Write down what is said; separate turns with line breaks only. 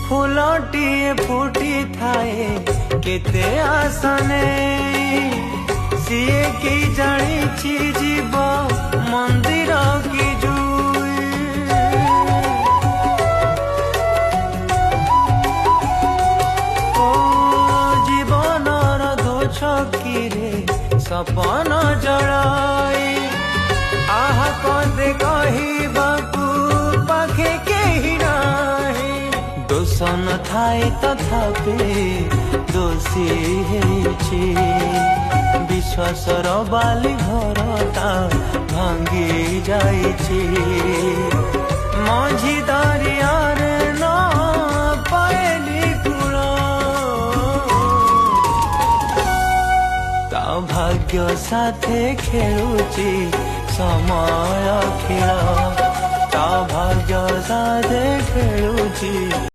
फुलटिए फुटी थाए केते आसने सीए की जानी जीव मंदिर की जुई ओ जीवनर दो छकीरे सपन जड़ाई आह कदे कहबाकू पाखे केही नाही दोष न थाए तथापि दोषी हेछि विश्वासर बाली घरटा भांगी जाइछि मझी दरियार न पाएली कूल ता भाग्य साथे खेलुछि समय खेल ता भाग्य साथे खेलुछि।